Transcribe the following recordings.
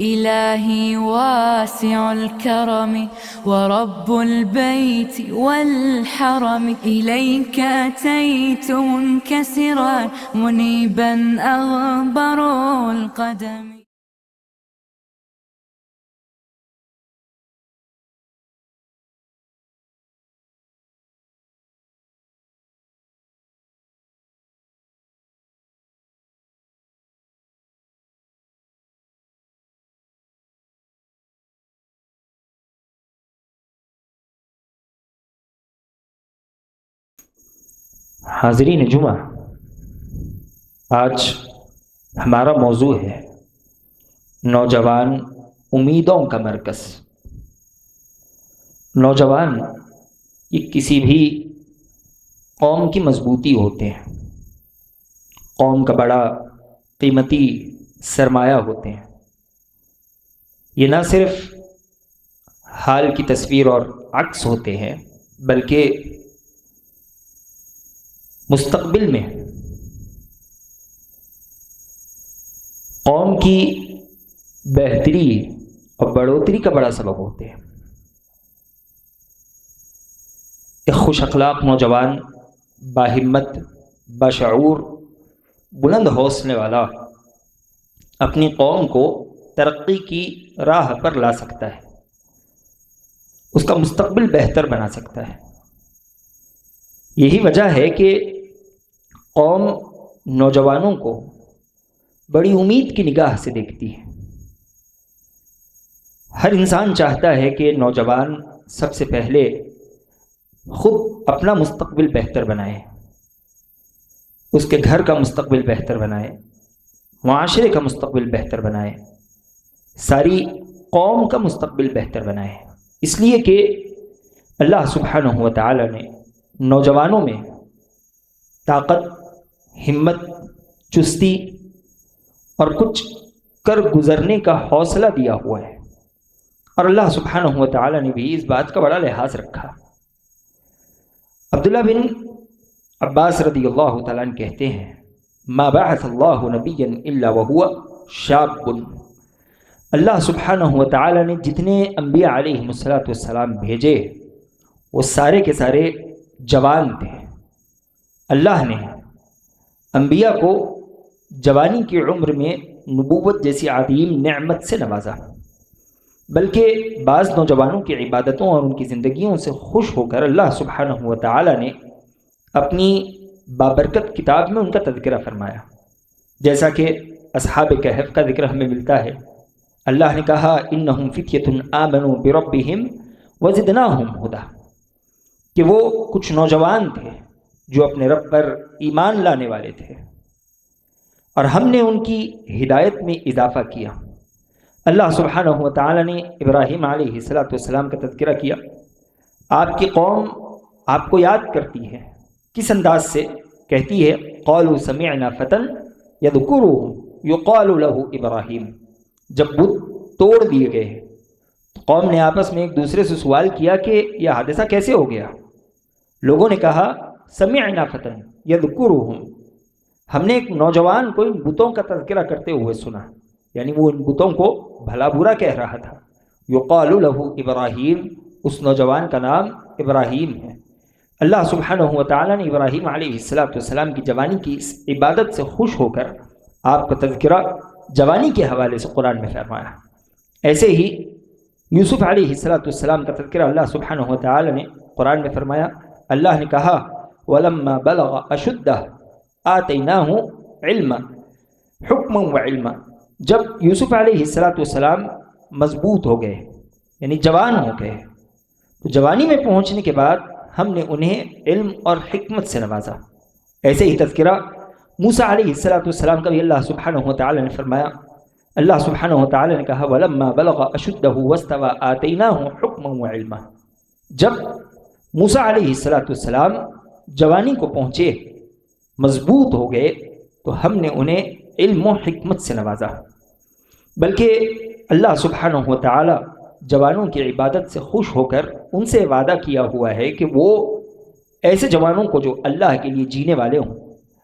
إلهي واسع الكرم ورب البيت والحرم، إليك أتيت منكسرا منيبا أغبر القدم. حاضرین جمعہ، آج ہمارا موضوع ہے نوجوان امیدوں کا مرکز۔ نوجوان یہ کسی بھی قوم کی مضبوطی ہوتے ہیں، قوم کا بڑا قیمتی سرمایہ ہوتے ہیں۔ یہ نہ صرف حال کی تصویر اور عکس ہوتے ہیں، بلکہ مستقبل میں قوم کی بہتری اور بڑھوتری کا بڑا سبب ہوتے ہیں۔ ایک خوش اخلاق نوجوان، باہمت، باشعور، بلند حوصلے والا اپنی قوم کو ترقی کی راہ پر لا سکتا ہے، اس کا مستقبل بہتر بنا سکتا ہے۔ یہی وجہ ہے کہ قوم نوجوانوں کو بڑی امید کی نگاہ سے دیکھتی ہے۔ ہر انسان چاہتا ہے کہ نوجوان سب سے پہلے خود اپنا مستقبل بہتر بنائے، اس کے گھر کا مستقبل بہتر بنائے، معاشرے کا مستقبل بہتر بنائے، ساری قوم کا مستقبل بہتر بنائے۔ اس لیے کہ اللہ سبحانہ و تعالی نے نوجوانوں میں طاقت، ہمت، چستی اور کچھ کر گزرنے کا حوصلہ دیا ہوا ہے، اور اللہ سبحانہ و تعالی نے بھی اس بات کا بڑا لحاظ رکھا۔ عبداللہ بن عباس رضی اللہ تعالیٰ عنہ کہتے ہیں، ما بعث اللہ نبیا الا وهو شاب۔ اللہ سبحانہ و تعالی نے جتنے انبیاء علیہ السلام بھیجے وہ سارے کے سارے جوان تھے۔ اللہ نے انبیاء کو جوانی کی عمر میں نبوت جیسی عظیم نعمت سے نوازا، بلکہ بعض نوجوانوں کی عبادتوں اور ان کی زندگیوں سے خوش ہو کر اللہ سبحانہ و تعالی نے اپنی بابرکت کتاب میں ان کا تذکرہ فرمایا، جیسا کہ اصحاب کہف کا ذکر ہمیں ملتا ہے۔ اللہ نے کہا، انہم فتیۃ آمنوا بربہم وزدناہم ھدی، کہ وہ کچھ نوجوان تھے جو اپنے رب پر ایمان لانے والے تھے اور ہم نے ان کی ہدایت میں اضافہ کیا۔ اللہ سبحانہ و تعالی نے ابراہیم علیہ السلام کا تذکرہ کیا۔ آپ کی قوم آپ کو یاد کرتی ہے، کس انداز سے کہتی ہے، قالوا سمعنا فتى يذكرهم يقال له ابراہیم۔ جب بت توڑ دیے گئے تو قوم نے آپس میں ایک دوسرے سے سوال کیا کہ یہ حادثہ کیسے ہو گیا؟ لوگوں نے کہا، سمعنا فتى يذكرهم، ہم نے ایک نوجوان کو ان بتوں کا تذکرہ کرتے ہوئے سنا، یعنی وہ ان بتوں کو بھلا برا کہہ رہا تھا۔ یقال له ابراہیم، اس نوجوان کا نام ابراہیم ہے۔ اللہ سبحانہ و تعالیٰ نے ابراہیم علیہ السلام کی جوانی کی اس عبادت سے خوش ہو کر آپ کا تذکرہ جوانی کے حوالے سے قرآن میں فرمایا۔ ایسے ہی یوسف علیہ السلام کا تذکرہ اللہ سبحانہ و تعالیٰ نے قرآن میں فرمایا۔ اللہ نے کہا، وَلَمَّا بَلَغَ أَشُدَّهُ آتَيْنَاهُ عِلْمًا حُكْمًا وَعِلْمًا، جب یوسف علیہ السلام مضبوط ہو گئے، یعنی جوان ہو گئے، تو جوانی میں پہنچنے کے بعد ہم نے انہیں علم اور حکمت سے نوازا۔ ایسے ہی تذکرہ موسیٰ علیہ السلام کا بھی اللہ سبحانہ و تعالی نے فرمایا۔ اللہ سبحانہ و تعالی نے کہا، وَلَمَّا بَلَغَ أَشُدَّهُ وَاسْتَوَىٰ آتَيْنَاهُ حُكْمًا وَعِلْمًا، جب موسیٰ علیہ السلام جوانی کو پہنچے، مضبوط ہو گئے، تو ہم نے انہیں علم و حکمت سے نوازا۔ بلکہ اللہ سبحانہ و تعالی جوانوں کی عبادت سے خوش ہو کر ان سے وعدہ کیا ہوا ہے کہ وہ ایسے جوانوں کو جو اللہ کے لیے جینے والے ہوں،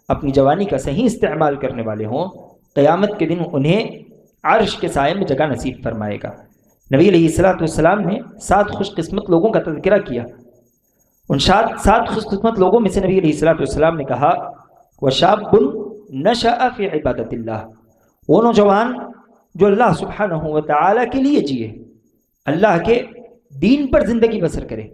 اپنی جوانی کا صحیح استعمال کرنے والے ہوں، قیامت کے دن انہیں عرش کے سائے میں جگہ نصیب فرمائے گا۔ نبی علیہ الصلوۃ والسلام نے 7 خوش قسمت لوگوں کا تذکرہ کیا۔ ان 7 خوش قسمت لوگوں میں سے نبی علیہ الصلوۃ والسلام نے کہا وَشَابٌ نَشَأَ فِي عِبَادَةِ اللَّهِ، وہ نوجوان جو اللہ سبحانہ و تعالیٰ کے لیے جیے، اللہ کے دین پر زندگی بسر کرے۔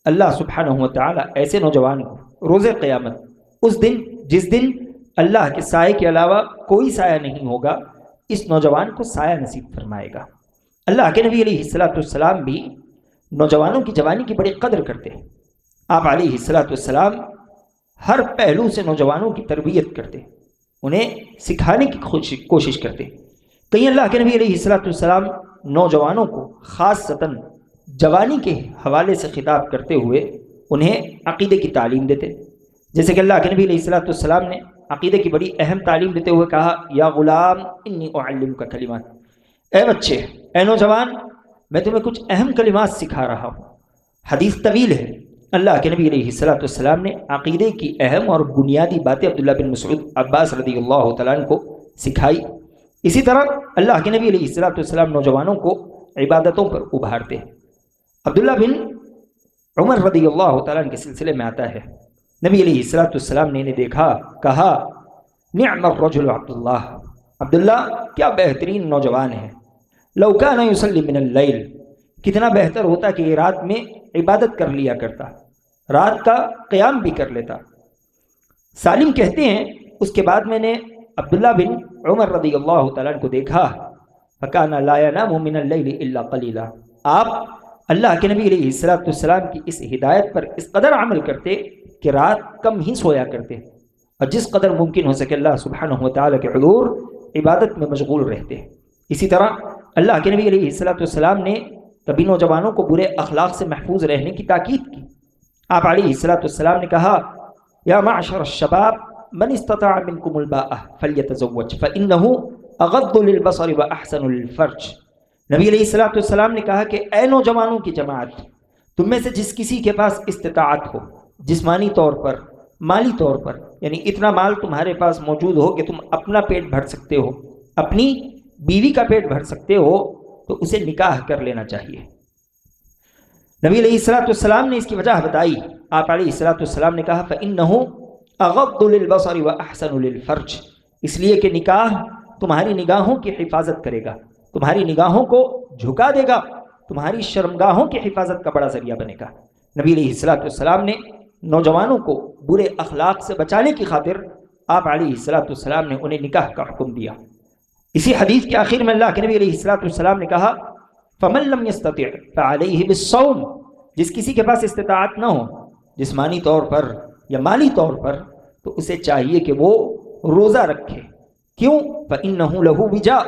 اللہ سبحانہ و تعالیٰ ایسے نوجوان کو روز قیامت، اس دن جس دن اللہ کے سائے کے علاوہ کوئی سایہ نہیں ہوگا، اس نوجوان کو سایہ نصیب فرمائے گا۔ اللہ کے نبی علیہ الصلوۃ والسلام بھی نوجوانوں کی جوانی کی بڑی قدر کرتے ہیں۔ آپ علیہ الصلوۃ والسلام ہر پہلو سے نوجوانوں کی تربیت کرتے، انہیں سکھانے کی کوشش کرتے۔ کہیں اللہ کے نبی علیہ الصلوۃ والسلام نوجوانوں کو خاصتاً جوانی کے حوالے سے خطاب کرتے ہوئے انہیں عقیدے کی تعلیم دیتے، جیسے کہ اللہ کے نبی علیہ الصلوۃ والسلام نے عقیدے کی بڑی اہم تعلیم دیتے ہوئے کہا یا غلام انی اعلمک کلمات، اے بچے، اے نوجوان، میں تمہیں کچھ اہم کلمات سکھا رہا ہوں۔ حدیث طویل ہے۔ اللہ کے نبی علیہ الصلوۃ والسلام نے عقیدے کی اہم اور بنیادی باتیں عبداللہ بن مسعود عباس رضی اللہ تعالیٰ عنہ کو سکھائی۔ اسی طرح اللہ کے نبی علیہ الصلوۃ والسلام نوجوانوں کو عبادتوں پر ابھارتے ہیں۔ عبداللہ بن عمر رضی اللہ تعالیٰ عنہ کے سلسلے میں آتا ہے، نبی علیہ الصلوۃ والسلام نے انہیں دیکھا، کہا نعم الرجل عبداللہ، عبداللہ کیا بہترین نوجوان ہے، لو کان یصلی من اللیل، کتنا بہتر ہوتا کہ یہ رات میں عبادت کر لیا کرتا، رات کا قیام بھی کر لیتا۔ سالم کہتے ہیں اس کے بعد میں نے عبداللہ بن عمر رضی اللہ تعالیٰ عنہ کو دیکھا، فکان لا ینام من اللیل الا قلیلا، آپ اللہ کے نبی علیہ الصلوۃ والسلام کی اس ہدایت پر اس قدر عمل کرتے کہ رات کم ہی سویا کرتے، اور جس قدر ممکن ہو سکے اللہ سبحانہ و تعالیٰ کے حضور عبادت میں مشغول رہتے۔ اسی طرح اللہ کے نبی علیہ الصلوۃ والسلام نے کبھی نوجوانوں کو برے اخلاق سے محفوظ رہنے کی تاکید کی۔ آپ علیہ الصلوۃ والسلام نے کہا یا معشر الشباب من استطاع منکم الباءۃ فلیتزوج فانہ اغض للبصر واحسن للفرج۔ نبی علیہ الصلوۃ والسلام نے کہا کہ اے نوجوانوں کی جماعت، تم میں سے جس کسی کے پاس استطاعت ہو، جسمانی طور پر، مالی طور پر، یعنی اتنا مال تمہارے پاس موجود ہو کہ تم اپنا پیٹ بھر سکتے ہو، اپنی بیوی کا پیٹ بھر سکتے ہو، تو اسے نکاح کر لینا چاہیے۔ نبی علیہ الصلوۃ والسلام نے اس کی وجہ بتائی۔ آپ علیہ الصلوۃ والسلام نے کہا فإنہ اغض للبصر واحسن للفرج، اس لیے کہ نکاح تمہاری نگاہوں کی حفاظت کرے گا، تمہاری نگاہوں کو جھکا دے گا، تمہاری شرمگاہوں کی حفاظت کا بڑا ذریعہ بنے گا۔ نبی علیہ الصلوۃ والسلام نے نوجوانوں کو برے اخلاق سے بچانے کی خاطر آپ علیہ الصلوۃ والسلام نے انہیں نکاح کا حکم دیا۔ اسی حدیث کے آخر میں اللہ کے نبی علیہ الصلوۃ والسلام نے کہا فمن لم یستطع فعلیہ بالصوم، جس کسی کے پاس استطاعت نہ ہو جسمانی طور پر یا مالی طور پر، تو اسے چاہیے کہ وہ روزہ رکھے۔ کیوں؟ فإنہ لہ وجاء،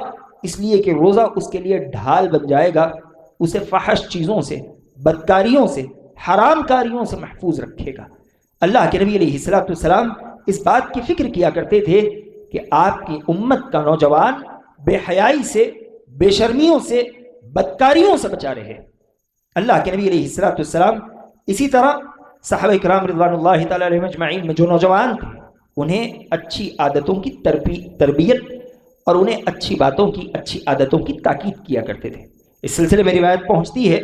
اس لیے کہ روزہ اس کے لیے ڈھال بن جائے گا، اسے فحش چیزوں سے، بدکاریوں سے، حرام کاریوں سے محفوظ رکھے گا۔ اللہ کے نبی علیہ الصلوۃ والسلام اس بات کی فکر کیا کرتے تھے کہ آپ کی امت کا نوجوان بے حیائی سے، بے شرمیوں سے، بدکاریوں سے بچا رہے۔ اللہ کے نبی علیہ الصلوۃ والسلام اسی طرح صحابہ کرام رضوان اللہ تعالی علیہم اجمعین میں جو نوجوان تھے، انہیں اچھی عادتوں کی تربیت اور انہیں اچھی باتوں کی، اچھی عادتوں کی تاکید کیا کرتے تھے۔ اس سلسلے میں روایت پہنچتی ہے،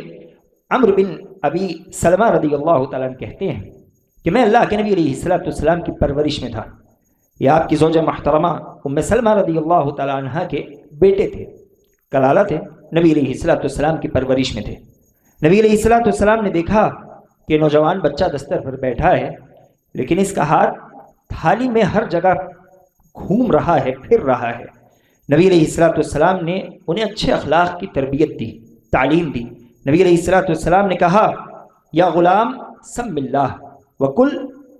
عمرو بن ابی سلمہ رضی اللہ تعالیٰ عنہ کہتے ہیں کہ میں اللہ کے نبی علیہ الصلوۃ والسلام کی پرورش میں تھا۔ یہ آپ کی زوجہ محترمہ ام سلمہ رضی اللہ تعالیٰ عنہ کے بیٹے تھے، کلالہ تھے، نبی علیہ الصلوۃ والسلام کی پرورش میں تھے۔ نبی علیہ الصلوۃ والسلام نے دیکھا کہ نوجوان بچہ دستر پر بیٹھا ہے، لیکن اس کا ہاتھ تھالی میں ہر جگہ گھوم رہا ہے، پھر رہا ہے۔ نبی علیہ الصلوۃ والسلام نے انہیں اچھے اخلاق کی تربیت دی، تعلیم دی۔ نبی علیہ الصلوۃ والسلام نے کہا یا غلام سم اللہ وکل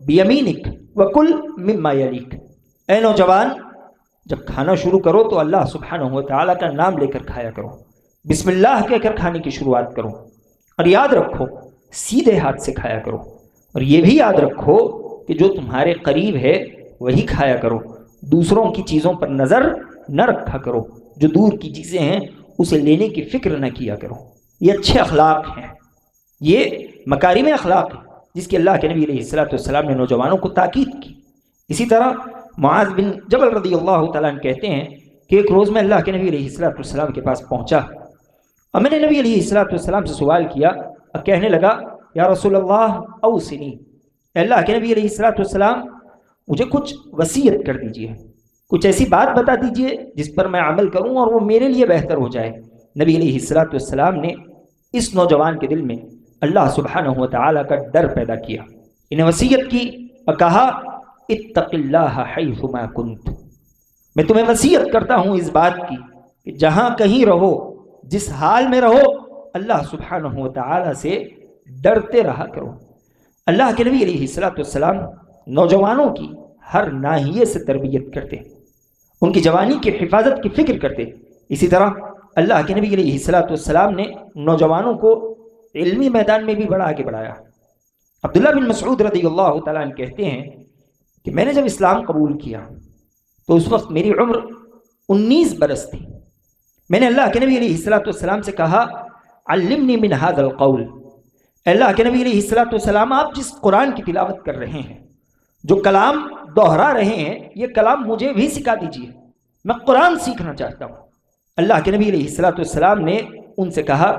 بیمینک وکل مما یلیک، اے نوجوان جب کھانا شروع کرو تو اللہ سبحانہ و تعالیٰ کا نام لے کر کھایا کرو، بسم اللہ کہہ کر کھانے کی شروعات کرو، اور یاد رکھو سیدھے ہاتھ سے کھایا کرو، اور یہ بھی یاد رکھو کہ جو تمہارے قریب ہے وہی کھایا کرو، دوسروں کی چیزوں پر نظر نہ رکھا کرو، جو دور کی چیزیں ہیں اسے لینے کی فکر نہ کیا کرو۔ یہ اچھے اخلاق ہیں، یہ مکارم اخلاق ہیں جس کی اللہ کے نبی علیہ الصلوۃ والسلام نے نوجوانوں کو تاکید کی۔ اسی طرح معاذ بن جبل رضی اللہ تعالیٰ عنہ کہتے ہیں کہ ایک روز میں اللہ کے نبی علیہ السلام کے پاس پہنچا اور میں نے نبی علیہ السلام سے سوال کیا اور کہنے لگا یا رسول اللہ اوصنی، اللہ کے نبی علیہ السلام مجھے کچھ وصیت کر دیجیے، کچھ ایسی بات بتا دیجیے جس پر میں عمل کروں اور وہ میرے لیے بہتر ہو جائے۔ نبی علیہ السلام نے اس نوجوان کے دل میں اللہ سبحانہ و تعالیٰ کا ڈر پیدا کیا، انہیں وصیت کی اور کہا اتق اللہ حیث ما کنت، میں تمہیں وصیت کرتا ہوں اس بات کی کہ جہاں کہیں رہو، جس حال میں رہو، اللہ سبحانہ و تعالیٰ سے ڈرتے رہا کرو۔ اللہ کے نبی علیہ السلام نوجوانوں کی ہر ناحیے سے تربیت کرتے، ان کی جوانی کی حفاظت کی فکر کرتے۔ اسی طرح اللہ کے نبی علیہ السلام نے نوجوانوں کو علمی میدان میں بھی بڑا آگے بڑھایا۔ عبداللہ بن مسعود رضی اللہ تعالیٰ عنہ کہتے ہیں کہ میں نے جب اسلام قبول کیا تو اس وقت میری عمر 19 برس تھی۔ میں نے اللہ کے نبی علیہ السلام سے کہا علمنی من هذا القول، اللہ کے نبی علیہ السلام آپ جس قرآن کی تلاوت کر رہے ہیں، جو کلام دہرا رہے ہیں، یہ کلام مجھے بھی سکھا دیجیے، میں قرآن سیکھنا چاہتا ہوں۔ اللہ کے نبی علیہ السلام نے ان سے کہا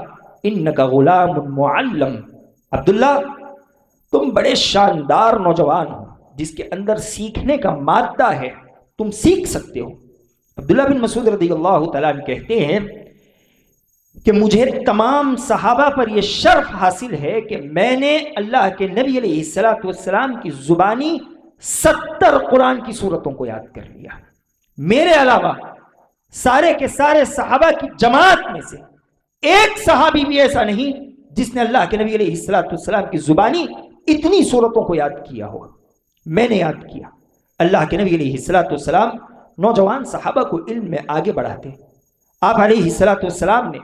انک غلام معلم، عبداللہ تم بڑے شاندار نوجوان ہو جس کے اندر سیکھنے کا مادہ ہے، تم سیکھ سکتے ہو۔ عبداللہ بن مسعود رضی اللہ تعالیٰ عنہ کہتے ہیں کہ مجھے تمام صحابہ پر یہ شرف حاصل ہے کہ میں نے اللہ کے نبی علیہ السلام کی زبانی 70 قرآن کی صورتوں کو یاد کر لیا۔ میرے علاوہ سارے کے سارے صحابہ کی جماعت میں سے ایک صحابی بھی ایسا نہیں جس نے اللہ کے نبی علیہ السلام کی زبانی اتنی صورتوں کو یاد کیا ہو، میں نے یاد کیا۔ اللہ کے نبی علیہ السلام نوجوان صحابہ کو علم میں آگے بڑھاتے۔ آپ علیہ السلام نے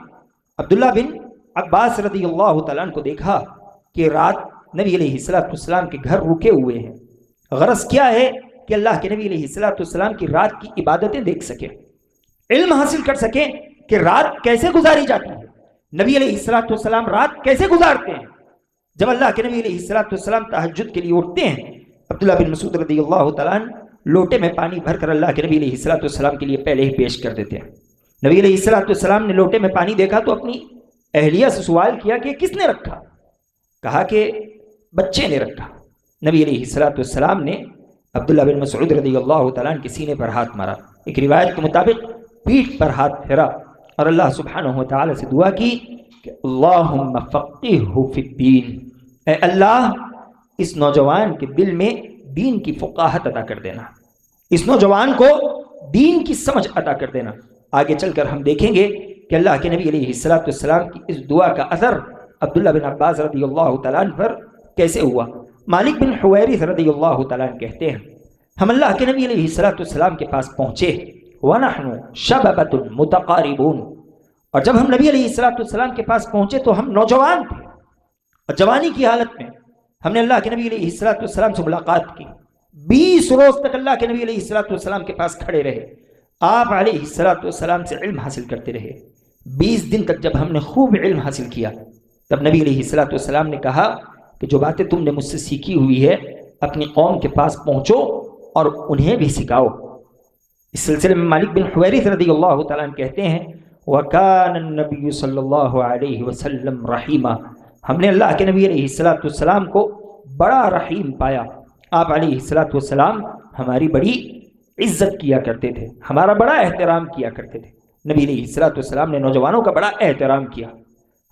عبداللہ بن عباس رضی اللہ تعالیٰ عنہ کو دیکھا کہ رات نبی علیہ السلام کے گھر رکے ہوئے ہیں، غرض کیا ہے کہ اللہ کے نبی علیہ السلام کی رات کی عبادتیں دیکھ سکیں، علم حاصل کر سکیں کہ رات کیسے گزاری جاتی ہے، نبی علیہ السلام رات کیسے گزارتے ہیں۔ جب اللہ کے نبی علیہ السلام تہجد کے لیے اٹھتے ہیں، عبداللہ بن مسعود رضی اللہ تعالیٰ عنہ لوٹے میں پانی بھر کر اللہ کے نبی علیہ السلام کے لیے پہلے ہی پیش کر دیتے ہیں۔ نبی علیہ السلام نے لوٹے میں پانی دیکھا تو اپنی اہلیہ سے سوال کیا کہ کس نے رکھا؟ کہا کہ بچے نے رکھا۔ نبی علیہ السلام نے عبداللہ بن مسعود رضی اللہ تعالیٰ عنہ کے سینے پر ہاتھ مارا، ایک روایت کے مطابق پیٹھ پر ہاتھ پھیرا اور اللہ سبحانہ و تعالیٰ سے دعا کی کہ اللہم فقہہ فی الدین، اے اللہ اس نوجوان کے دل میں دین کی فقاہت عطا کر دینا، اس نوجوان کو دین کی سمجھ عطا کر دینا۔ آگے چل کر ہم دیکھیں گے کہ اللہ کے نبی علیہ السلام کی اس دعا کا اثر عبداللہ بن عباس رضی اللہ تعالیٰ عنہ پر کیسے ہوا۔ مالک بن حویرث رضی اللہ تعالیٰ عنہ کہتے ہیں ہم اللہ کے نبی علیہ السلام کے پاس پہنچے وَنَحْنُ شَبَبَةٌ مُتَقَارِبُونَ، اور جب ہم نبی علیہ السلام کے پاس پہنچے تو ہم نوجوان تھے اور جوانی کی حالت میں ہم نے اللہ کے نبی علیہ السلام سے ملاقات کی۔ 20 روز تک اللہ کے نبی علیہ السلام کے پاس کھڑے رہے، آپ علیہ السلام سے علم حاصل کرتے رہے۔ 20 دن تک جب ہم نے خوب علم حاصل کیا تب نبی علیہ السلام نے کہا کہ جو باتیں تم نے مجھ سے سیکھی ہوئی ہے اپنی قوم کے پاس پہنچو اور انہیں بھی سکھاؤ۔ اس سلسلے میں مالک بن حویرث رضی اللہ تعالیٰ عنہ کہتے ہیں وَكَانَ النَّبِيُّ صلی اللہ علیہ وسلم رحیمًا، ہم نے اللہ کے نبی علیہ السلام کو بڑا رحیم پایا۔ آپ علیہ السلام ہماری بڑی عزت کیا کرتے تھے، ہمارا بڑا احترام کیا کرتے تھے۔ نبی علیہ السلام نے نوجوانوں کا بڑا احترام کیا،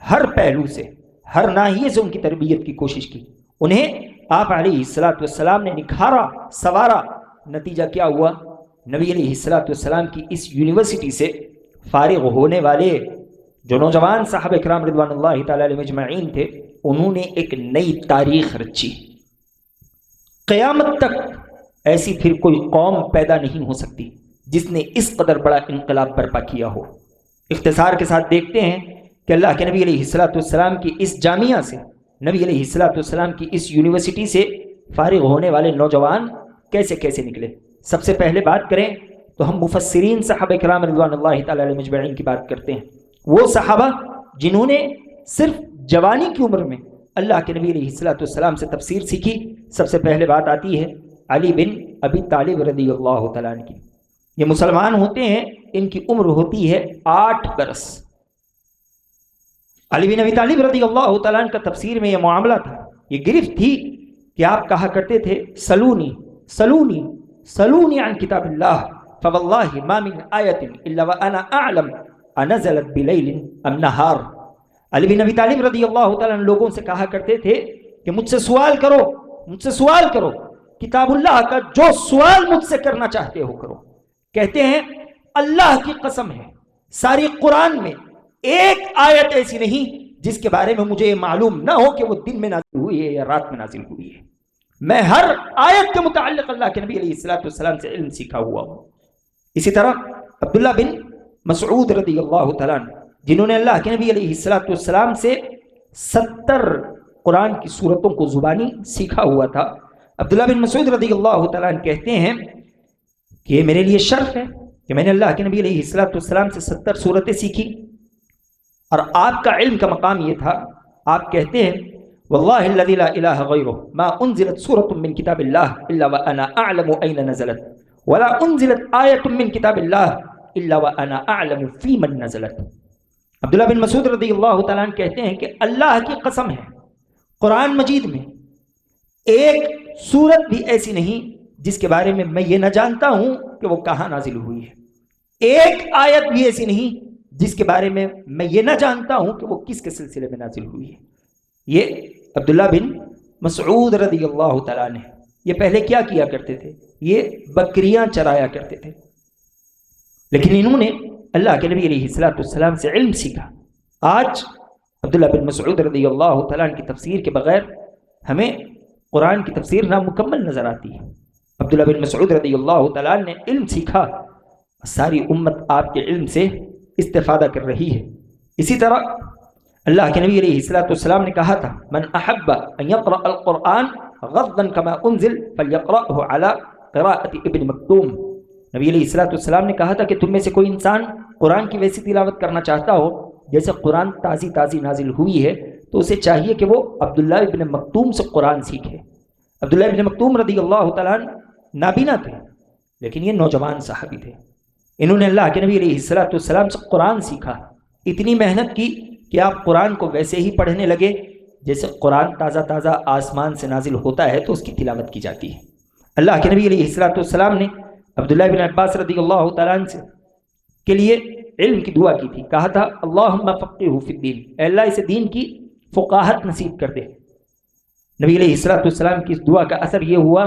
ہر پہلو سے، ہر ناحیے سے ان کی تربیت کی کوشش کی، انہیں آپ علیہ السلام نے نکھارا، سوارا۔ نتیجہ کیا ہوا؟ نبی علیہ السلام کی اس یونیورسٹی سے فارغ ہونے والے جو نوجوان صحابہ کرام رضوان اللہ تعالی علیہم اجمعین تھے، انہوں نے ایک نئی تاریخ رچی۔ قیامت تک ایسی پھر کوئی قوم پیدا نہیں ہو سکتی جس نے اس قدر بڑا انقلاب برپا کیا ہو۔ اختصار کے ساتھ دیکھتے ہیں کہ اللہ کے نبی علیہ السلام کی اس جامعہ سے، نبی علیہ السلام کی اس یونیورسٹی سے فارغ ہونے والے نوجوان کیسے کیسے نکلے۔ سب سے پہلے بات کریں تو ہم مفسرین صحابہ کرام رضوان اللہ تعالی علیہم اجمعین کی بات کرتے ہیں، وہ صحابہ جنہوں نے صرف جوانی کی عمر میں اللہ کے نبی علیہ السلام سے تفسیر سیکھی۔ سب سے پہلے بات آتی ہے علی بن ابی طالب رضی اللہ تعالیٰ عنہ کی۔ یہ مسلمان ہوتے ہیں ان کی عمر ہوتی ہے 8 برس۔ علی بن ابی طالب رضی اللہ تعالیٰ عنہ کا تفسیر میں یہ معاملہ تھا، یہ گرفت تھی کہ آپ کہا کرتے تھے سلونی سلونی سلونی عن کتاب اللہ فواللہ ما من آیت الا وانا اعلم انزلت بلیل ام نہار۔ علی بن ابی طالب رضی اللہ تعالیٰ عنہ لوگوں سے کہا کرتے تھے کہ مجھ سے سوال کرو، مجھ سے سوال کرو، کتاب اللہ کا جو سوال مجھ سے کرنا چاہتے ہو کرو۔ کہتے ہیں اللہ کی قسم ہے ساری قرآن میں ایک آیت ایسی نہیں جس کے بارے میں مجھے معلوم نہ ہو کہ وہ دن میں نازل ہوئی ہے یا رات میں نازل ہوئی ہے۔ میں ہر آیت کے متعلق اللہ کے نبی علیہ السلام سے علم سیکھا ہوا ہوں۔ اسی طرح عبداللہ بن مسعود رضی اللہ تعالیٰ عنہ جنہوں نے اللہ کے نبی علیہ السلام سے 70 قرآن کی سورتوں کو زبانی سیکھا ہوا تھا، عبداللہ بن مسعود رضی اللہ تعالیٰ عنہ کہتے ہیں کہ یہ میرے لیے شرف ہے کہ میں نے اللہ کے نبی علیہ السلام سے 70 سورتیں سیکھی، اور آپ کا علم کا مقام یہ تھا، آپ کہتے ہیں واللہ الذی لا الہ غیرہ ما انزلت سورۃ من کتاب اللہ الا وانا اعلم این نزلت ولا انزلت آیۃ من کتاب اللہ الا وانا اعلم فی من نزلت۔ عبداللہ بن مسعود رضی اللہ تعالیٰ عنہ کہتے ہیں کہ اللہ کی قسم ہے قرآن مجید میں ایک سورت بھی ایسی نہیں جس کے بارے میں میں یہ نہ جانتا ہوں کہ وہ کہاں نازل ہوئی ہے، ایک آیت بھی ایسی نہیں جس کے بارے میں میں یہ نہ جانتا ہوں کہ وہ کس کے سلسلے میں نازل ہوئی ہے۔ یہ عبداللہ بن مسعود رضی اللہ تعالیٰ عنہ یہ پہلے کیا کیا کرتے تھے؟ یہ بکریاں چرایا کرتے تھے، لیکن انہوں نے اللہ کے نبی علیہ السلام سے علم سیکھا۔ آج عبداللہ بن مسعود رضی اللہ تعالیٰ عنہ کی تفسیر کے بغیر ہمیں قرآن کی تفسیر نامکمل نظر آتی ہے۔ عبداللہ بن مسعود رضی اللہ تعالیٰ عنہ نے علم سیکھا، ساری امت آپ کے علم سے استفادہ کر رہی ہے۔ اسی طرح اللہ کے نبی علیہ السلام نے کہا تھا من احب ان یقرأ القرآن غضا کما انزل فلیقرأه على قراءة ابن مکتوم۔ نبی علیہ السلام نے کہا تھا کہ تم میں سے کوئی انسان قرآن کی ویسی تلاوت کرنا چاہتا ہو جیسے قرآن تازی نازل ہوئی ہے تو اسے چاہیے کہ وہ عبداللہ ابن مکتوم سے قرآن سیکھے۔ عبداللہ ابن مکتوم رضی اللہ تعالیٰ عنہ نابینا تھے، لیکن یہ نوجوان صحابی تھے، انہوں نے اللہ کے نبی علیہ السلام سے قرآن سیکھا، اتنی محنت کی کہ آپ قرآن کو ویسے ہی پڑھنے لگے جیسے قرآن تازہ آسمان سے نازل ہوتا ہے تو اس کی تلاوت کی جاتی ہے۔ اللہ کے نبی علیہ السلام نے عبداللہ بن عباس رضی اللہ تعالیٰ عنہ کے لیے علم کی دعا کی تھی، کہا تھا اللہم فقہہ فی الدین، اے اللہ اسے دین کی فقاہت نصیب کر دے۔ نبی علیہ السلام کی اس دعا کا اثر یہ ہوا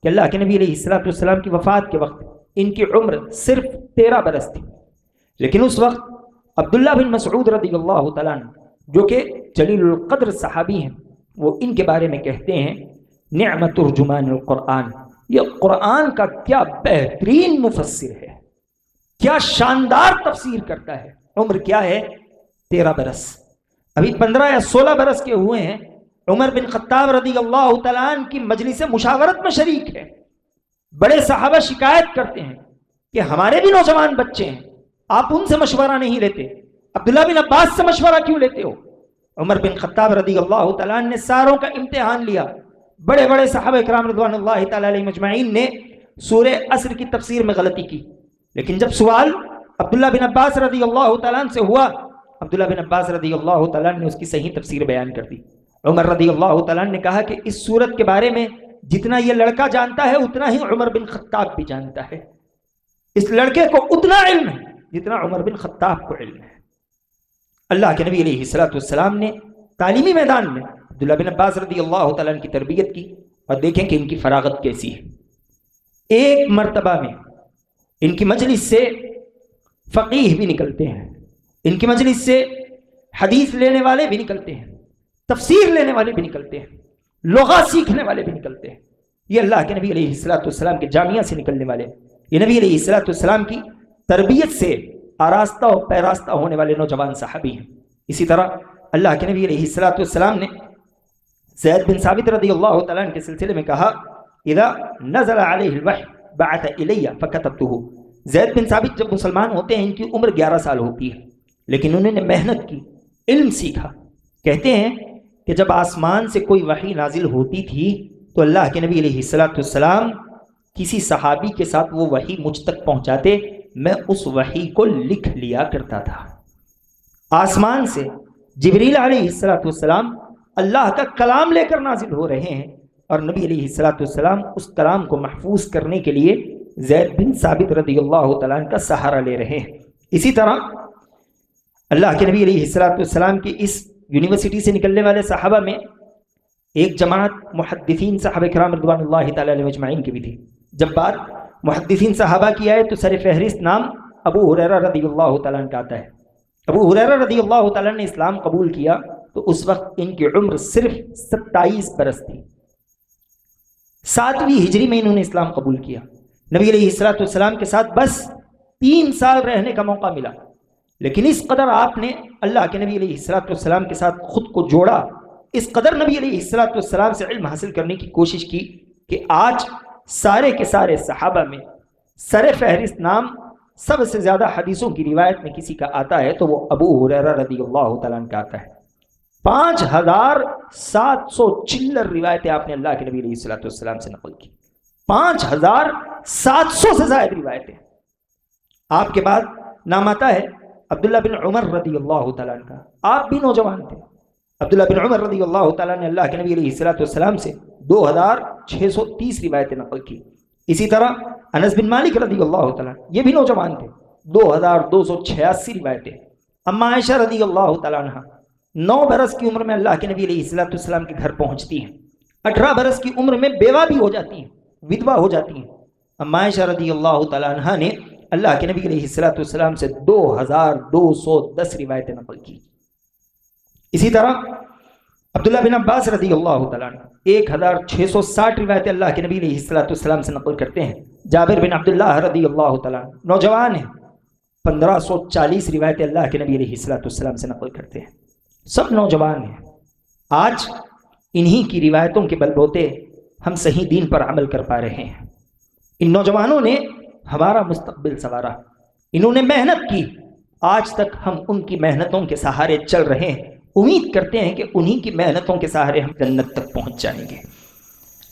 کہ اللہ کے نبی علیہ السلام کی وفات کے وقت ان کی عمر صرف 13 برس تھی، لیکن اس وقت عبداللہ بن مسعود رضی اللہ تعالیٰ عنہ جو کہ جلیل القدر صحابی ہیں، وہ ان کے بارے میں کہتے ہیں نعم ترجمان القرآن، یہ قرآن کا کیا بہترین مفسر ہے، کیا شاندار تفسیر کرتا ہے۔ عمر کیا ہے؟ 13 برس، ابھی 15 یا 16 برس کے ہوئے ہیں۔ عمر بن خطاب رضی اللہ تعالیٰ عنہ کی مجلس مشاورت میں شریک ہے، بڑے صحابہ شکایت کرتے ہیں کہ ہمارے بھی نوجوان بچے ہیں، آپ ان سے مشورہ نہیں لیتے، عبداللہ بن عباس سے مشورہ کیوں لیتے ہو؟ عمر بن خطاب رضی اللہ تعالیٰ عنہ نے ساروں کا امتحان لیا، بڑے صحابہ کرام رضوان اللہ تعالیٰ علیہ مجمعین نے سورہ عصر کی تفسیر میں غلطی کی، لیکن جب سوال عبداللہ بن عباس رضی اللہ تعالیٰ عنہ سے ہوا، عبداللہ بن عباس رضی اللہ تعالیٰ عنہ نے اس کی صحیح تفسیر بیان کر دی۔ عمر رضی اللہ تعالیٰ عنہ نے کہا کہ اس سورت کے بارے میں جتنا یہ لڑکا جانتا ہے اتنا ہی عمر بن خطاب بھی جانتا ہے، اس لڑکے کو اتنا علم ہے جتنا عمر بن خطاب کو علم ہے۔ اللہ کے نبی علیہ السلام نے تعلیمی میدان میں عبداللہ بن عباس رضی اللہ تعالیٰ عنہ کی تربیت کی، اور دیکھیں کہ ان کی فراغت کیسی ہے۔ ایک مرتبہ میں ان کی مجلس سے فقیہ بھی نکلتے ہیں، ان کی مجلس سے حدیث لینے والے بھی نکلتے ہیں، تفسیر لینے والے بھی نکلتے ہیں، لغہ سیکھنے والے بھی نکلتے ہیں۔ یہ اللہ کے نبی علیہ السلام کے جامعہ سے نکلنے والے، یہ نبی علیہ السلام کی تربیت سے آراستہ و پیراستہ ہونے والے نوجوان صحابی ہیں۔ اسی طرح اللہ کے نبی علیہ السلام نے زید بن ثابت رضی اللہ تعالیٰ عنہ کے سلسلے میں کہا اذا نزل علیہ الوحی بعث الی فکتبتہ۔ زید بن ثابت جب مسلمان ہوتے ہیں ان کی عمر 11 سال ہوتی ہے، لیکن انہوں نے محنت کی، علم سیکھا۔ کہتے ہیں کہ جب آسمان سے کوئی وحی نازل ہوتی تھی تو اللہ کے نبی علیہ السلام کسی صحابی کے ساتھ وہ وحی مجھ تک پہنچاتے میں اس وحی کو لکھ لیا کرتا تھا۔ آسمان سے جبریل علیہ السلام اللہ کا کلام لے کر نازل ہو رہے ہیں، اور نبی علیہ السلام اس کلام کو محفوظ کرنے کے لیے زید بن ثابت رضی اللہ تعالیٰ عنہ کا سہارا لے رہے ہیں۔ اسی طرح اللہ کے نبی علیہ السلام کی اس یونیورسٹی سے نکلنے والے صحابہ میں ایک جماعت محدثین صحابہ کرام رضوان اللہ تعالیٰ علیہ اجمعین کی بھی تھی۔ جب بات محدثین صحابہ کی آئے تو سر فہرست نام ابو ہریرہ رضی اللہ تعالیٰ عنہ کا آتا ہے۔ ابو ہریرہ رضی اللہ تعالیٰ عنہ نے اسلام قبول کیا تو اس وقت ان کی عمر صرف 27 برس تھی۔ 7ویں ہجری میں انہوں نے اسلام قبول کیا۔ نبی علیہ السلام کے ساتھ بس 3 سال رہنے کا موقع ملا، لیکن اس قدر آپ نے اللہ کے نبی علیہ السلام کے ساتھ خود کو جوڑا، اس قدر نبی علیہ السلام سے علم حاصل کرنے کی کوشش کی کہ آج سارے کے سارے صحابہ میں سر فہرست نام سب سے زیادہ حدیثوں کی روایت میں کسی کا آتا ہے تو وہ ابو ہریرہ رضی اللہ تعالیٰ عنہ کا آتا ہے۔ 5700 چلر روایتیں آپ نے اللہ کے نبی علیہ السلام سے نقل کی۔ 5700 سے زائد روایتیں۔ آپ کے بعد نام آتا ہے عبداللہ بن عمر رضی اللہ تعالیٰ عنہ کا۔ آپ بھی نوجوان تھے۔ عبداللہ بن عمر رضی اللہ تعالیٰ نے اللہ کے نبی علیہ السلام سے 2630 روایتیں نقل کی۔ اسی طرح انس بن مالک رضی اللہ تعالیٰ یہ بھی نوجوان تھے، 2286 روایتیں۔ اما عائشہ رضی اللہ تعالیٰ عنہ 9 برس کی عمر میں اللہ کے نبی علیہ السلام کے گھر پہنچتی ہیں، 18 برس کی عمر میں بیوہ بھی ہو جاتی ہیں، ودوا ہو جاتی ہیں۔ اما عائشہ رضی اللہ تعالیٰ عنہ نے اللہ کے نبی علیہ السلام سے 2210 روایتیں نقل کی۔ اسی طرح عبداللہ بن عباس رضی اللہ تعالیٰ عنہ 1660 روایتیں اللہ کے نبی علیہ السلام سے نقل کرتے ہیں۔ جابر بن عبداللہ رضی اللہ تعالیٰ عنہ نوجوان ہیں، 1540 روایتیں اللہ کے نبی علیہ السلام سے نقل کرتے ہیں۔ سب نوجوان ہیں۔ آج انہی کی روایتوں کے بل بوتے ہم صحیح دین پر عمل کر پا رہے ہیں۔ ان نوجوانوں نے ہمارا مستقبل سنوارا، انہوں نے محنت کی، آج تک ہم ان کی محنتوں کے سہارے چل رہے ہیں۔ امید کرتے ہیں کہ انہی کی محنتوں کے سہارے ہم جنت تک پہنچ جائیں گے۔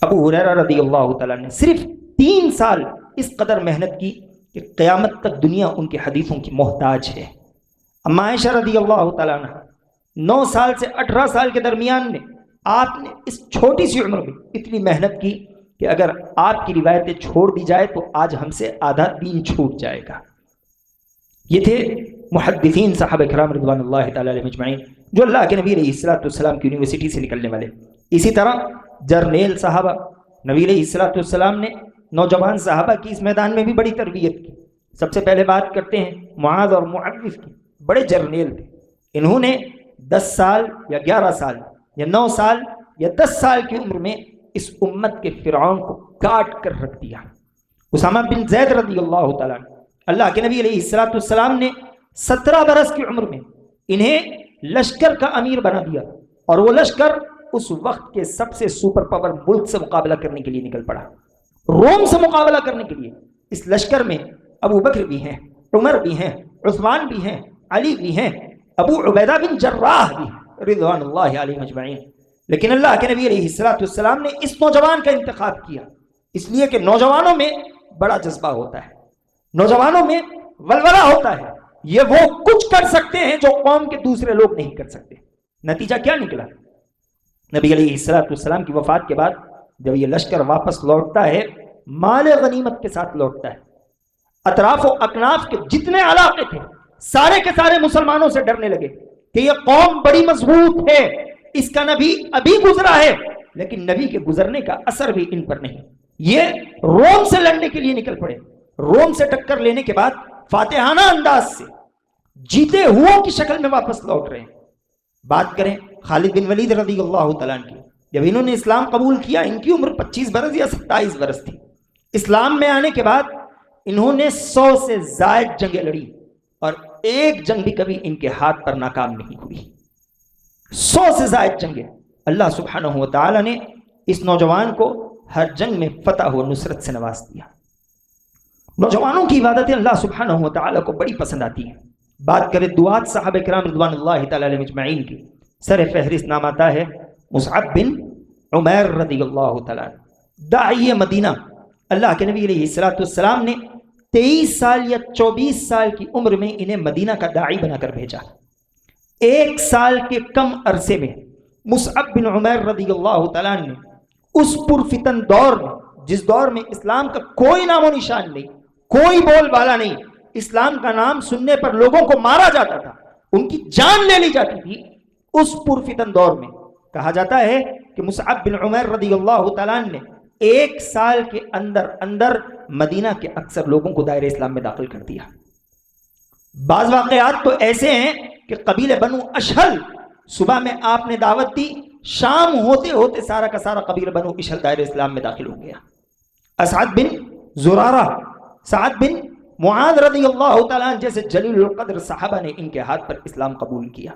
ابو ہریرہ رضی اللہ تعالیٰ نے صرف 3 سال اس قدر محنت کی کہ قیامت تک دنیا ان کی حدیثوں کی محتاج ہے۔ اما عائشہ رضی اللہ تعالیٰ عنہ 9 سال سے 18 سال کے درمیان میں آپ نے اس چھوٹی سی عمر میں اتنی محنت کی کہ اگر آپ کی روایتیں چھوڑ دی جائے تو آج ہم سے آدھا دین چھوٹ جائے گا۔ یہ تھے محدثین صحابہ کرام رضوان اللہ تعالیٰ علیہ اجمعین جو اللہ کے نبی علیہ السلام کی یونیورسٹی سے نکلنے والے۔ اسی طرح جرنیل صحابہ، نبی علیہ السلام نے نوجوان صحابہ کی اس میدان میں بھی بڑی تربیت کی۔ سب سے پہلے بات کرتے ہیں معاذ اور معوذ کی، بڑے جرنیل تھے۔ انہوں نے 10 سال یا 11 سال یا 9 سال یا 10 سال کی عمر میں اس امت کے فرعون کو کاٹ کر رکھ دیا۔ اسامہ بن زید رضی اللہ تعالیٰ اللہ کے نبی علیہ السلام نے 17 برس کی عمر میں انہیں لشکر کا امیر بنا دیا، اور وہ لشکر اس وقت کے سب سے سپر پاور ملک سے مقابلہ کرنے کے لیے نکل پڑا، روم سے مقابلہ کرنے کے لیے۔ اس لشکر میں ابو بکر بھی ہیں، عمر بھی ہیں، عثمان بھی ہیں، علی بھی ہیں، ابو عبیدہ بن جراح بھی ہیں رضوان اللہ علیہ اجمعین۔ لیکن اللہ کے نبی علیہ السلام نے اس نوجوان کا انتخاب کیا، اس لیے کہ نوجوانوں میں بڑا جذبہ ہوتا ہے، نوجوانوں میں ولولہ ہوتا ہے، یہ وہ کچھ کر سکتے ہیں جو قوم کے دوسرے لوگ نہیں کر سکتے۔ نتیجہ کیا نکلا؟ نبی علیہ السلام کی وفات کے بعد جب یہ لشکر واپس لوٹتا ہے، مال غنیمت کے ساتھ لوٹتا ہے۔ اطراف و اکناف کے جتنے علاقے تھے سارے کے سارے مسلمانوں سے ڈرنے لگے کہ یہ قوم بڑی مضبوط ہے، اس کا نبی ابھی گزرا ہے، لیکن نبی کے گزرنے کا اثر بھی ان پر نہیں۔ یہ روم سے لڑنے کے لیے نکل پڑے، روم سے ٹکر لینے کے بعد فاتحانہ انداز سے جیتے ہوں کی شکل میں واپس لوٹ رہے ہیں۔ بات کریں خالد بن ولید رضی اللہ تعالیٰ عنہ کی، جب انہوں نے اسلام قبول کیا ان کی عمر 25 برس یا 27 برس تھی۔ اسلام میں آنے کے بعد انہوں نے 100 سے زائد جنگیں لڑی اور ایک جنگ بھی کبھی ان کے ہاتھ پر ناکام نہیں ہوئی۔ 100 سے زائد جنگیں۔ اللہ سبحانہ و تعالیٰ نے اس نوجوان کو ہر جنگ میں فتح و نصرت سے نواز دیا۔ نوجوانوں کی عبادتیں اللہ سبحانہ و تعالیٰ کو بڑی پسند آتی ہیں۔ بات کریں دعات صحابہ کرام رضوان اللہ تعالیٰ علیہ اجمعین کی، سر فہرست نام آتا ہے مصعب بن عمیر رضی اللہ تعالیٰ، داعی مدینہ۔ اللہ کے نبی علیہ السلام نے 23 سال یا 24 سال کی عمر میں انہیں مدینہ کا داعی بنا کر بھیجا۔ 1 سال کے کم عرصے میں مصعب بن عمیر رضی اللہ تعالیٰ نے اس پرفتن دور میں، جس دور میں اسلام کا کوئی نام و نشان نہیں، کوئی بول بالا نہیں، اسلام کا نام سننے پر لوگوں کو مارا جاتا تھا، ان کی جان لے لی جاتی تھی، اس پرفتن دور میں کہا جاتا ہے کہ مصعب بن عمیر رضی اللہ تعالیٰ نے 1 سال کے اندر اندر مدینہ کے اکثر لوگوں کو دائرہ اسلام میں داخل کر دیا۔ بعض واقعات تو ایسے ہیں کہ قبیلہ بنو اشہل، صبح میں آپ نے دعوت دی، شام ہوتے ہوتے سارا کا سارا قبیلہ بنو اشہل دائرہ اسلام میں داخل ہو گیا۔ اسعد بن زرارہ، سعد بن معاذ رضی اللہ تعالیٰ عنہ جیسے جلیل القدر صحابہ نے ان کے ہاتھ پر اسلام قبول کیا۔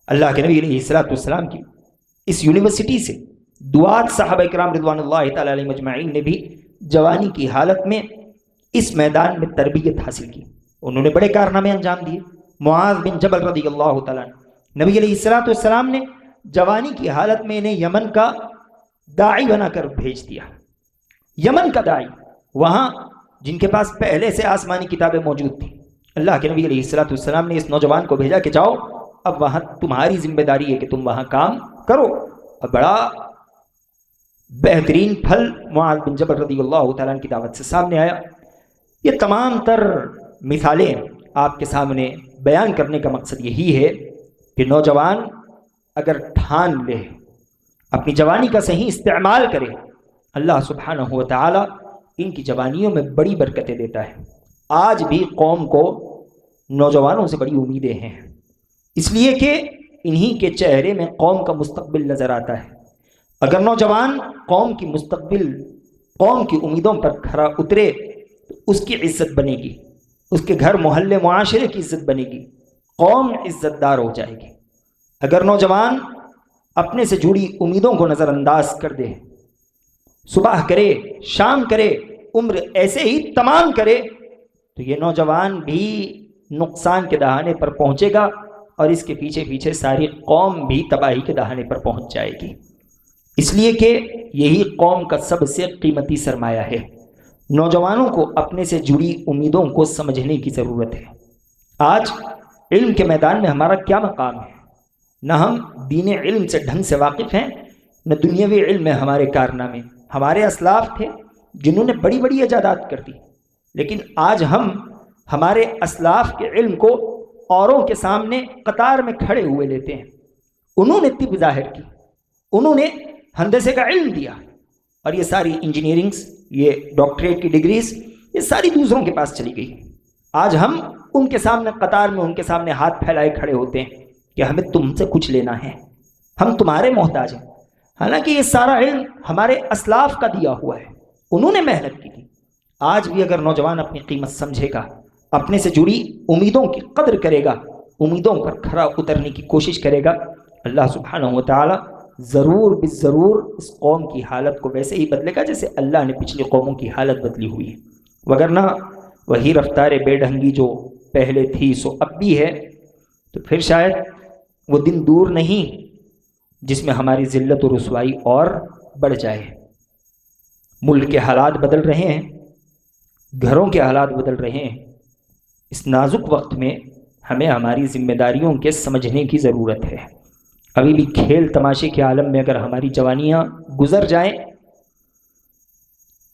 اللہ کے نبی علیہ السلام کی اس یونیورسٹی سے دعات صحابہ کرام رضوان اللہ تعالیٰ علیہ مجمعین نے بھی جوانی کی حالت میں اس میدان میں تربیت حاصل کی، انہوں نے بڑے کارنامے انجام دیے۔ معاذ بن جبل رضی اللہ تعالیٰ عنہ، نبی علیہ السلام نے جوانی کی حالت میں انہیں یمن کا داعی بنا کر بھیج دیا۔ یمن کا داعی، وہاں جن کے پاس پہلے سے آسمانی کتابیں موجود تھیں، اللہ کے نبی علیہ السلام نے اس نوجوان کو بھیجا کہ جاؤ، اب وہاں تمہاری ذمہ داری ہے کہ تم وہاں کام کرو۔ اب بڑا بہترین پھل معاذ بن جبل رضی اللہ تعالیٰ عنہ کی دعوت سے سامنے آیا۔ یہ تمام تر مثالیں آپ کے سامنے بیان کرنے کا مقصد یہی ہے کہ نوجوان اگر ٹھان لے، اپنی جوانی کا صحیح استعمال کرے، اللہ سبحانہ و تعالی ان کی جوانیوں میں بڑی برکتیں دیتا ہے۔ آج بھی قوم کو نوجوانوں سے بڑی امیدیں ہیں، اس لیے کہ انہی کے چہرے میں قوم کا مستقبل نظر آتا ہے۔ اگر نوجوان قوم کی مستقبل، قوم کی امیدوں پر کھرا اترے تو اس کی عزت بنے گی، اس کے گھر محلے معاشرے کی عزت بنے گی، قوم عزت دار ہو جائے گی۔ اگر نوجوان اپنے سے جڑی امیدوں کو نظر انداز کر دے، صبح کرے شام کرے، عمر ایسے ہی تمام کرے، تو یہ نوجوان بھی نقصان کے دہانے پر پہنچے گا اور اس کے پیچھے پیچھے ساری قوم بھی تباہی کے دہانے پر پہنچ جائے گی۔ اس لیے کہ یہی قوم کا سب سے قیمتی سرمایہ ہے۔ نوجوانوں کو اپنے سے جڑی امیدوں کو سمجھنے کی ضرورت ہے۔ آج علم کے میدان میں ہمارا کیا مقام ہے؟ نہ ہم دین علم سے ڈھنگ سے واقف ہیں، نہ دنیاوی علم میں ہمارے کارنامے۔ ہمارے اسلاف تھے جنہوں نے بڑی بڑی ایجادات کر دی، لیکن آج ہم ہمارے اسلاف کے علم کو اوروں کے سامنے قطار میں کھڑے ہوئے لیتے ہیں۔ انہوں نے طب ظاہر کی، انہوں نے ہندسے کا علم دیا، اور یہ ساری انجینئرنگز، یہ ڈاکٹریٹ کی ڈگریز، یہ ساری دوسروں کے پاس چلی گئی۔ آج ہم ان کے سامنے قطار میں ان کے سامنے ہاتھ پھیلائے کھڑے ہوتے ہیں کہ ہمیں تم سے کچھ لینا ہے، ہم تمہارے محتاج ہیں، حالانکہ یہ سارا علم ہمارے اسلاف کا دیا ہوا ہے، انہوں نے محنت کی تھی۔ آج بھی اگر نوجوان اپنی قیمت سمجھے گا، اپنے سے جڑی امیدوں کی قدر کرے گا، امیدوں پر کھرا اترنے کی کوشش کرے گا، اللہ سبحانہ و تعالی ضرور بالضرور اس قوم کی حالت کو ویسے ہی بدلے گا جیسے اللہ نے پچھلی قوموں کی حالت بدلی ہوئی ہے۔ وگرنہ وہی رفتار بے ڈھنگی جو پہلے تھی سو اب بھی ہے، تو پھر شاید وہ دن دور نہیں جس میں ہماری ذلت و رسوائی اور بڑھ جائے۔ ملک کے حالات بدل رہے ہیں، گھروں کے حالات بدل رہے ہیں، اس نازک وقت میں ہمیں ہماری ذمہ داریوں کے سمجھنے کی ضرورت ہے۔ ابھی بھی کھیل تماشے کے عالم میں اگر ہماری جوانیاں گزر جائیں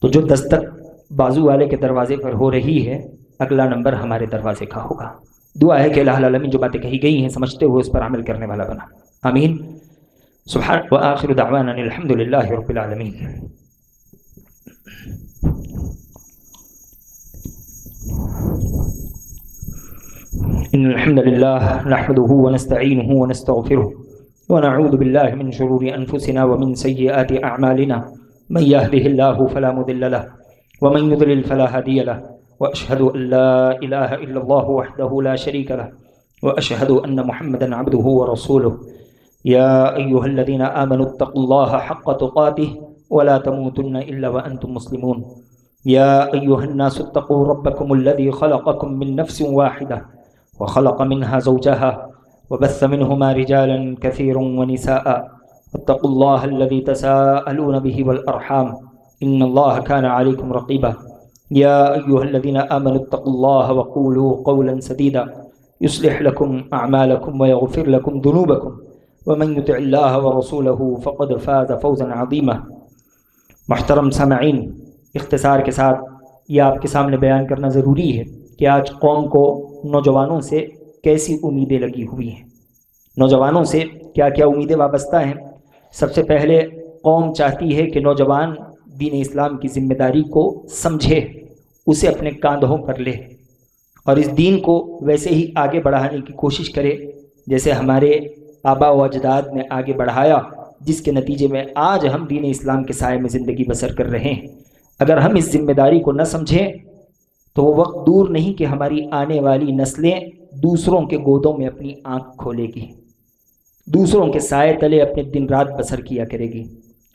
تو جو دستک بازو والے کے دروازے پر ہو رہی ہے، اگلا نمبر ہمارے دروازے کا ہوگا۔ دعا ہے کہ الہ العالمین جو باتیں کہی گئی ہیں سمجھتے ہوئے اس پر عمل کرنے والا بنا، آمین۔ سبحان وآخر دعوانا الحمد للہ رب العالمین۔ ان الحمد لله نحمده ونستعينه ونستغفره ونعوذ بالله من شرور انفسنا ومن سيئات اعمالنا، من يهده الله فلا مضل له ومن يضلل فلا هادي له، واشهد ان لا اله الا الله وحده لا شريك له، واشهد ان محمدا عبده ورسوله۔ يا ايها الذين امنوا اتقوا الله حق تقاته ولا تموتن الا وانتم مسلمون۔ يا ايها الناس اتقوا ربكم الذي خلقكم من نفس واحده وخلق منها زوجها وبث منهما رجالا كثيرا ونساء، واتقوا الله الذي تساءلون به والأرحام إن الله كان عليكم رقيبا۔ یا ایھا الذین آمنوا اتقوا اللہ وقولوا قولا سدیدا یصلح لکم اعمالکم ویغفر لکم ذنوبکم ومن یطع اللہ ورسولہ فقد فاز فوزا عظیما۔ محترم سامعین، اختصار کے ساتھ یہ آپ کے سامنے بیان کرنا ضروری ہے کہ آج قوم کو نوجوانوں سے کیسی امیدیں لگی ہوئی ہیں، نوجوانوں سے کیا کیا امیدیں وابستہ ہیں۔ سب سے پہلے قوم چاہتی ہے کہ نوجوان دین اسلام کی ذمہ داری کو سمجھے، اسے اپنے کاندھوں پر لے اور اس دین کو ویسے ہی آگے بڑھانے کی کوشش کرے جیسے ہمارے آبا و اجداد نے آگے بڑھایا، جس کے نتیجے میں آج ہم دین اسلام کے سائے میں زندگی بسر کر رہے ہیں۔ اگر ہم اس ذمہ داری کو نہ سمجھیں تو وہ وقت دور نہیں کہ ہماری آنے والی نسلیں دوسروں کے گودوں میں اپنی آنکھ کھولے گی، دوسروں کے سائے تلے اپنے دن رات بسر کیا کرے گی۔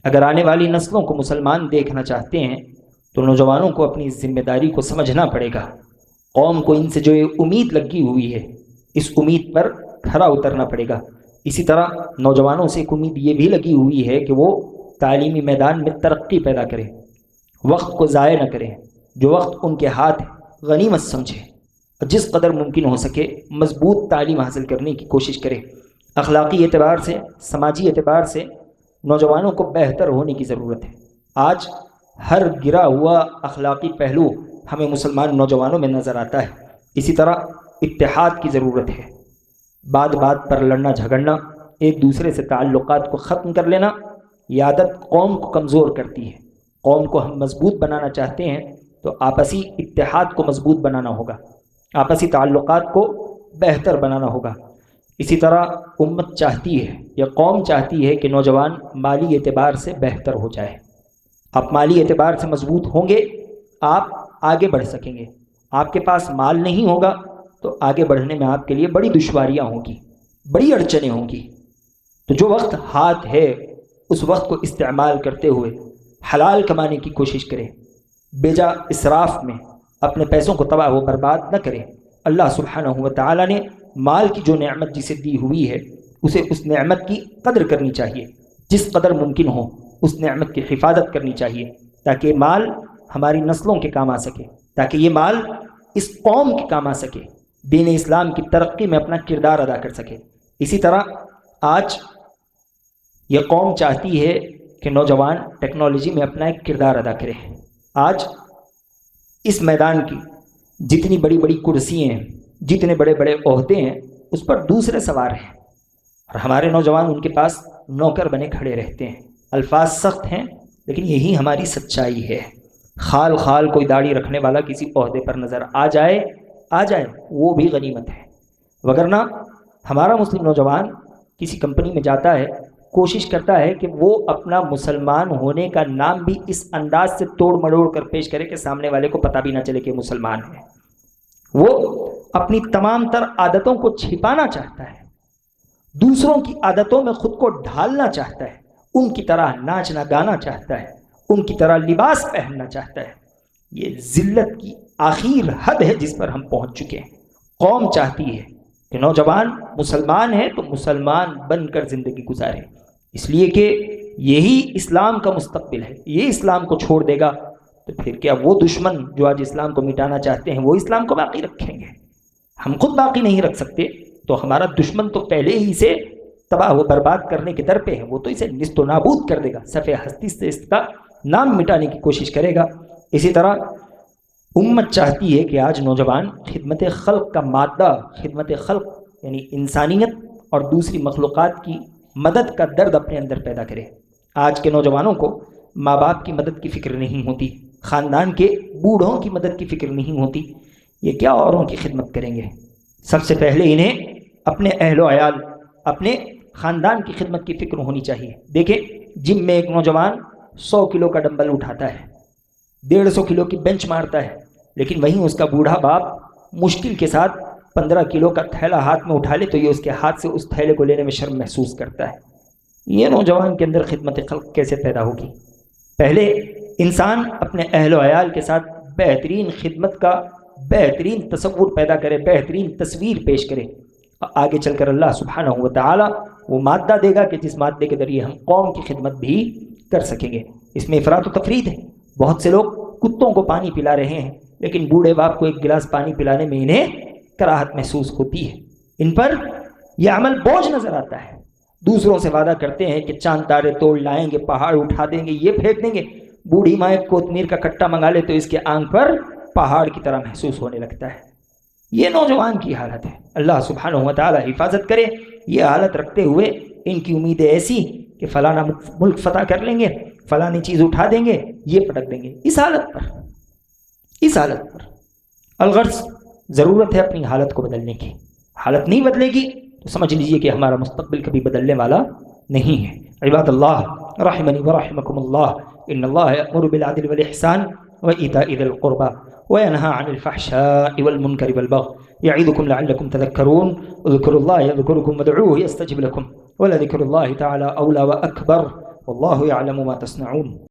اگر آنے والی نسلوں کو مسلمان دیکھنا چاہتے ہیں تو نوجوانوں کو اپنی ذمہ داری کو سمجھنا پڑے گا۔ قوم کو ان سے جو یہ امید لگی ہوئی ہے، اس امید پر کھرا اترنا پڑے گا۔ اسی طرح نوجوانوں سے ایک امید یہ بھی لگی ہوئی ہے کہ وہ تعلیمی میدان میں ترقی پیدا کریں، وقت کو ضائع نہ کریں، جو وقت ان کے ہاتھ غنیمت سمجھیں اور جس قدر ممکن ہو سکے مضبوط تعلیم حاصل کرنے کی کوشش کریں۔ اخلاقی اعتبار سے، سماجی اعتبار سے نوجوانوں کو بہتر ہونے کی ضرورت ہے۔ آج ہر گرا ہوا اخلاقی پہلو ہمیں مسلمان نوجوانوں میں نظر آتا ہے۔ اسی طرح اتحاد کی ضرورت ہے۔ بات بات پر لڑنا جھگڑنا، ایک دوسرے سے تعلقات کو ختم کر لینا، یہ عادت قوم کو کمزور کرتی ہے۔ قوم کو ہم مضبوط بنانا چاہتے ہیں تو آپسی اتحاد کو مضبوط بنانا ہوگا، آپسی تعلقات کو بہتر بنانا ہوگا۔ اسی طرح امت چاہتی ہے یا قوم چاہتی ہے کہ نوجوان مالی اعتبار سے بہتر ہو جائے۔ آپ مالی اعتبار سے مضبوط ہوں گے، آپ آگے بڑھ سکیں گے۔ آپ کے پاس مال نہیں ہوگا تو آگے بڑھنے میں آپ کے لیے بڑی دشواریاں ہوں گی، بڑی اڑچنیں ہوں گی۔ تو جو وقت ہاتھ ہے اس وقت کو استعمال کرتے ہوئے حلال کمانے کی کوشش کریں، بیجا اسراف میں اپنے پیسوں کو تباہ و برباد نہ کریں۔ اللہ سبحانہ و تعالیٰ نے مال کی جو نعمت جسے دی ہوئی ہے اسے اس نعمت کی قدر کرنی چاہیے، جس قدر ممکن ہو اس نعمت کی حفاظت کرنی چاہیے، تاکہ یہ مال ہماری نسلوں کے کام آ سکے، تاکہ یہ مال اس قوم کے کام آ سکے، دین اسلام کی ترقی میں اپنا کردار ادا کر سکے۔ اسی طرح آج یہ قوم چاہتی ہے کہ نوجوان ٹیکنالوجی میں اپنا ایک کردار ادا کرے۔ آج اس میدان کی جتنی بڑی بڑی کرسیاں ہیں، جتنے بڑے بڑے عہدے ہیں، اس پر دوسرے سوار ہیں اور ہمارے نوجوان ان کے پاس نوکر بنے کھڑے رہتے ہیں۔ الفاظ سخت ہیں لیکن یہی ہماری سچائی ہے۔ خال خال کوئی داڑھی رکھنے والا کسی عہدے پر نظر آ جائے وہ بھی غنیمت ہے، وگرنہ ہمارا مسلم نوجوان کسی کمپنی میں جاتا ہے، کوشش کرتا ہے کہ وہ اپنا مسلمان ہونے کا نام بھی اس انداز سے توڑ مڑوڑ کر پیش کرے کہ سامنے والے کو پتہ بھی نہ چلے کہ مسلمان ہے۔ وہ اپنی تمام تر عادتوں کو چھپانا چاہتا ہے، دوسروں کی عادتوں میں خود کو ڈھالنا چاہتا ہے، ان کی طرح ناچنا گانا چاہتا ہے، ان کی طرح لباس پہننا چاہتا ہے۔ یہ ذلت کی آخر حد ہے جس پر ہم پہنچ چکے ہیں۔ قوم چاہتی ہے کہ نوجوان مسلمان ہے تو مسلمان بن کر زندگی گزارے، اس لیے کہ یہی اسلام کا مستقبل ہے۔ یہ اسلام کو چھوڑ دے گا تو پھر کیا وہ دشمن جو آج اسلام کو مٹانا چاہتے ہیں وہ اسلام کو باقی رکھیں گے؟ ہم خود باقی نہیں رکھ سکتے تو ہمارا دشمن تو پہلے ہی سے تباہ و برباد کرنے کے در پہ ہے، وہ تو اسے نیست و نابود کر دے گا، صفحہ ہستی سے اس کا نام مٹانے کی کوشش کرے گا۔ اسی طرح امت چاہتی ہے کہ آج نوجوان خدمت خلق کا مادہ، خدمت خلق یعنی انسانیت اور دوسری مخلوقات کی مدد کا درد اپنے اندر پیدا کرے۔ آج کے نوجوانوں کو ماں باپ کی مدد کی فکر نہیں ہوتی، خاندان کے بوڑھوں کی مدد کی فکر نہیں ہوتی، یہ کیا اوروں کی خدمت کریں گے؟ سب سے پہلے انہیں اپنے اہل و عیال، اپنے خاندان کی خدمت کی فکر ہونی چاہیے۔ دیکھیں جم میں ایک نوجوان 100 کلو کا ڈمبل اٹھاتا ہے، 150 کلو کی بینچ مارتا ہے، لیکن وہیں اس کا بوڑھا باپ مشکل کے ساتھ 15 کلو کا تھیلا ہاتھ میں اٹھا لے تو یہ اس کے ہاتھ سے اس تھیلے کو لینے میں شرم محسوس کرتا ہے۔ یہ نوجوان کے اندر خدمت خلق کیسے پیدا ہوگی؟ پہلے انسان اپنے اہل و عیال کے ساتھ بہترین خدمت کا بہترین تصور پیدا کرے، بہترین تصویر پیش کرے، آگے چل کر اللہ سبحانہ و تعالی وہ مادہ دے گا کہ جس مادے کے ذریعے ہم قوم کی خدمت بھی کر سکیں گے۔ اس میں افراط و تفرید ہے، بہت سے لوگ کتوں کو پانی پلا رہے ہیں، لیکن بوڑھے باپ کو ایک گلاس پانی پلانے میں انہیں کراہت محسوس ہوتی ہے۔ ان پر یہ عمل بوجھ نظر آتا ہے۔ دوسروں سے وعدہ کرتے ہیں کہ چاند تارے توڑ لائیں گے، پہاڑ اٹھا دیں گے، یہ پھینک دیں گے۔ بوڑھی ماں ایک کوتمیر کا کٹا منگا لے تو اس کے آنکھ پر پہاڑ کی طرح محسوس ہونے لگتا ہے۔ یہ نوجوان کی حالت ہے۔ اللہ سبحانہ و تعالی حفاظت کرے۔ یہ حالت رکھتے ہوئے ان کی امیدیں ایسی کہ فلانا ملک فتح کر لیں گے، فلانی چیز اٹھا دیں گے، یہ پٹک دیں گے۔ اس حالت پر الغرض ضرورت ہے اپنی حالت کو بدلنے کی۔ حالت نہیں بدلے گی تو سمجھ لیجئے کہ ہمارا مستقبل کبھی بدلنے والا نہیں ہے۔ عباد اللہ رحمنی ورحمکم اللہ، ان اللہ یأمر بالعدل والإحسان وإیتاء ذی القربى وینہی عن الفحشاء والمنکر والبغی یعظکم لعلکم تذکرون اذکروا اللہ یذکرکم وادعوہ یستجب لکم ولذکر اللہ تعالی اولی واکبر واللہ یعلم ما تصنعون۔